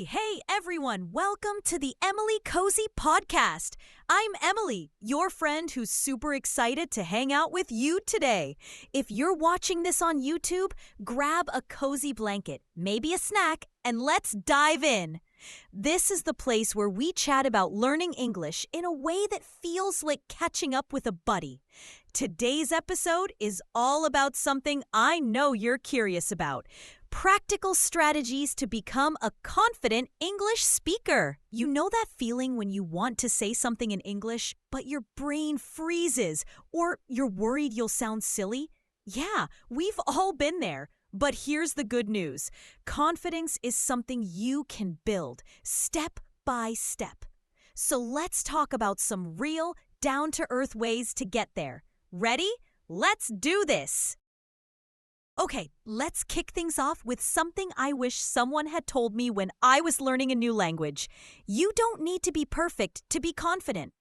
Hey everyone, welcome to the Emily Cozy Podcast. I'm Emily, your friend who's super excited to hang out with you today. If you're watching this on YouTube, grab a cozy blanket, maybe a snack, and let's dive in. This is the place where we chat about learning English in a way that feels like catching up with a buddy. Today's episode is all about something I know you're curious about. Practical strategies to become a confident English speaker. You know that feeling when you want to say something in English, but your brain freezes, or you're worried you'll sound silly? Yeah, we've all been there. But here's the good news. Confidence is something you can build, step by step. So let's talk about some real, down-to-earth ways to get there. Ready? Let's do this! Okay, let's kick things off with something I wish someone had told me when I was learning a new language. You don't need to be perfect to be confident.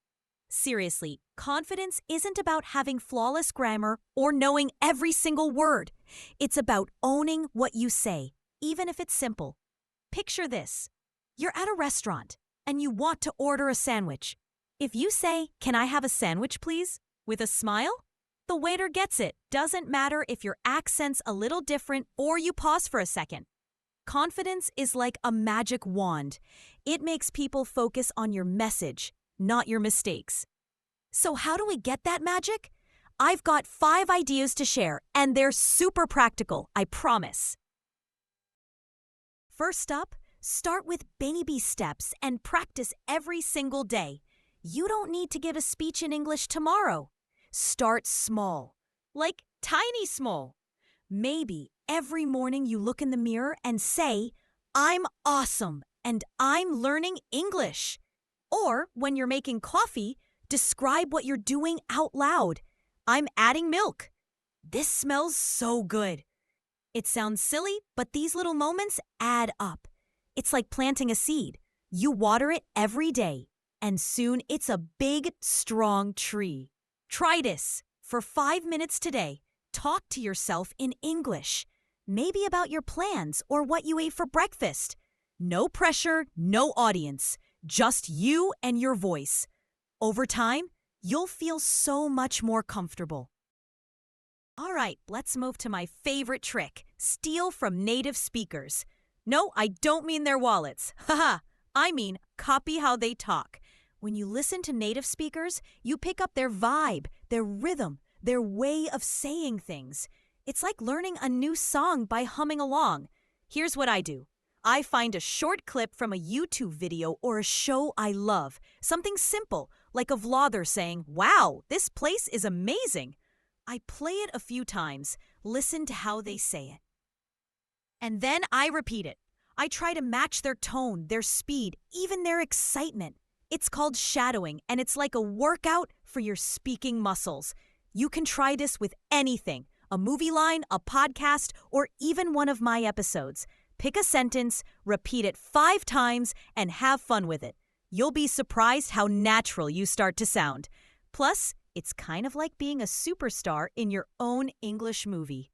Seriously, confidence isn't about having flawless grammar or knowing every single word. It's about owning what you say, even if it's simple. Picture this. You're at a restaurant and you want to order a sandwich. If you say, "Can I have a sandwich, please?" with a smile, the waiter gets it. Doesn't matter if your accent's a little different or you pause for a second. Confidence is like a magic wand. It makes people focus on your message, not your mistakes. So how do we get that magic? I've got 5 ideas to share, and they're super practical, I promise. First up, start with baby steps and practice every single day. You don't need to give a speech in English tomorrow. Start small, like tiny small. Maybe every morning you look in the mirror and say, "I'm awesome and I'm learning English." Or when you're making coffee, describe what you're doing out loud. "I'm adding milk. This smells so good." It sounds silly, but these little moments add up. It's like planting a seed. You water it every day, and soon it's a big, strong tree. Try this. For 5 minutes today, talk to yourself in English. Maybe about your plans or what you ate for breakfast. No pressure, no audience. Just you and your voice. Over time, you'll feel so much more comfortable. All right, let's move to my favorite trick. Steal from native speakers. No, I don't mean their wallets. Haha, I mean copy how they talk. When you listen to native speakers, you pick up their vibe, their rhythm, their way of saying things. It's like learning a new song by humming along. Here's what I do. I find a short clip from a YouTube video or a show I love. Something simple, like a vlogger saying, "Wow, this place is amazing." I play it a few times, listen to how they say it. And then I repeat it. I try to match their tone, their speed, even their excitement. It's called shadowing, and it's like a workout for your speaking muscles. You can try this with anything, a movie line, a podcast, or even one of my episodes. Pick a sentence, repeat it 5 times, and have fun with it. You'll be surprised how natural you start to sound. Plus, it's kind of like being a superstar in your own English movie.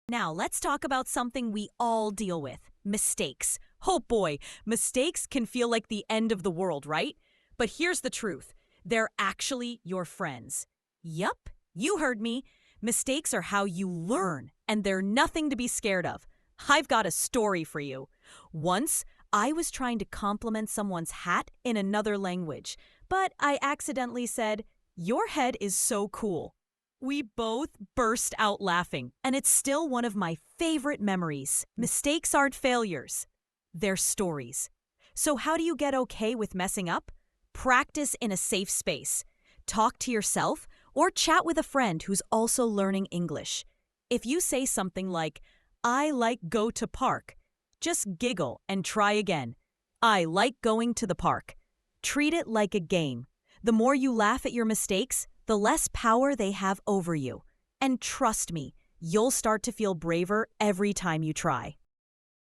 Now, let's talk about something we all deal with, mistakes. Oh boy, mistakes can feel like the end of the world, right? But here's the truth. They're actually your friends. Yup, you heard me. Mistakes are how you learn, and they're nothing to be scared of. I've got a story for you. Once, I was trying to compliment someone's hat in another language, but I accidentally said, "Your head is so cool." We both burst out laughing, and it's still one of my favorite memories. Mistakes aren't failures. They're stories. So how do you get okay with messing up? Practice in a safe space. Talk to yourself or chat with a friend who's also learning English. If you say something like, "I like go to park," just giggle and try again. "I like going to the park." Treat it like a game. The more you laugh at your mistakes, the less power they have over you. And trust me, you'll start to feel braver every time you try.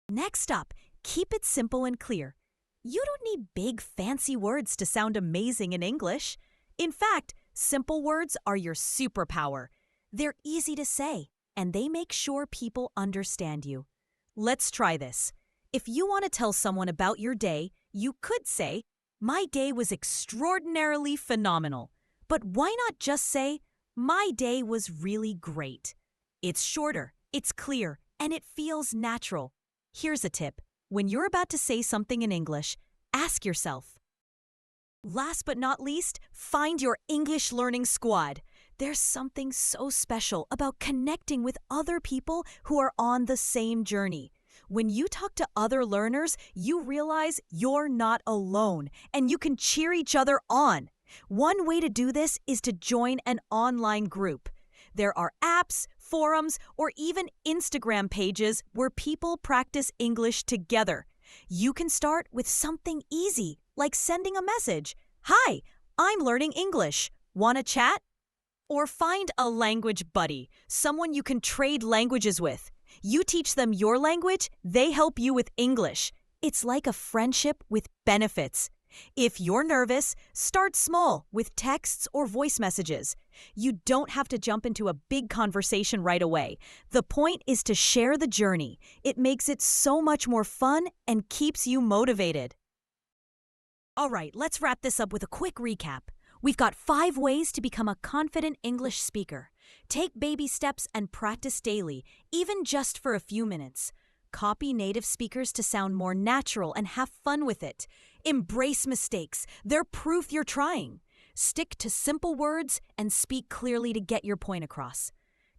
Next up, keep it simple and clear. You don't need big, fancy words to sound amazing in English. In fact, simple words are your superpower. They're easy to say, and they make sure people understand you. Let's try this. If you want to tell someone about your day, you could say, "My day was extraordinarily phenomenal." But why not just say, "My day was really great"? It's shorter, it's clear, and it feels natural. Here's a tip. When you're about to say something in English, ask yourself. Last but not least, find your English learning squad. There's something so special about connecting with other people who are on the same journey. When you talk to other learners, you realize you're not alone and you can cheer each other on. One way to do this is to join an online group. There are apps, forums, or even Instagram pages where people practice English together. You can start with something easy, like sending a message. "Hi, I'm learning English. Want to chat?" Or find a language buddy, someone you can trade languages with. You teach them your language, they help you with English. It's like a friendship with benefits. If you're nervous, start small with texts or voice messages. You don't have to jump into a big conversation right away. The point is to share the journey. It makes it so much more fun and keeps you motivated. All right, let's wrap this up with a quick recap. We've got 5 ways to become a confident English speaker. Take baby steps and practice daily, even just for a few minutes. Copy native speakers to sound more natural and have fun with it. Embrace mistakes. They're proof you're trying. Stick to simple words and speak clearly to get your point across.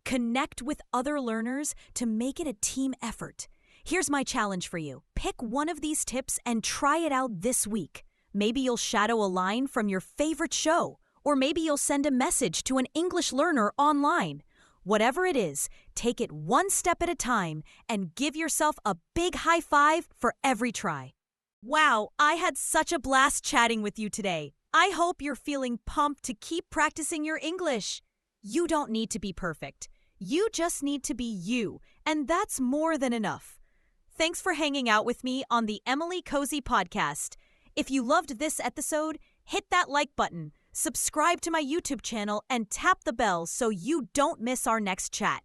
Connect with other learners to make it a team effort. Here's my challenge for you. Pick one of these tips and try it out this week. Maybe you'll shadow a line from your favorite show, or maybe you'll send a message to an English learner online. Whatever it is, take it one step at a time and give yourself a big high five for every try. Wow, I had such a blast chatting with you today. I hope you're feeling pumped to keep practicing your English. You don't need to be perfect. You just need to be you, and that's more than enough. Thanks for hanging out with me on the Emily Cozy Podcast. If you loved this episode, hit that like button, subscribe to my YouTube channel, and tap the bell so you don't miss our next chat.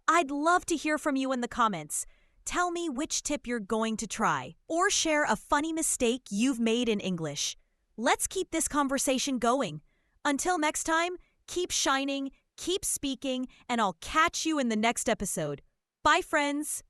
I'd love to hear from you in the comments. Tell me which tip you're going to try, or share a funny mistake you've made in English. Let's keep this conversation going. Until next time, keep shining, keep speaking, and I'll catch you in the next episode. Bye, friends.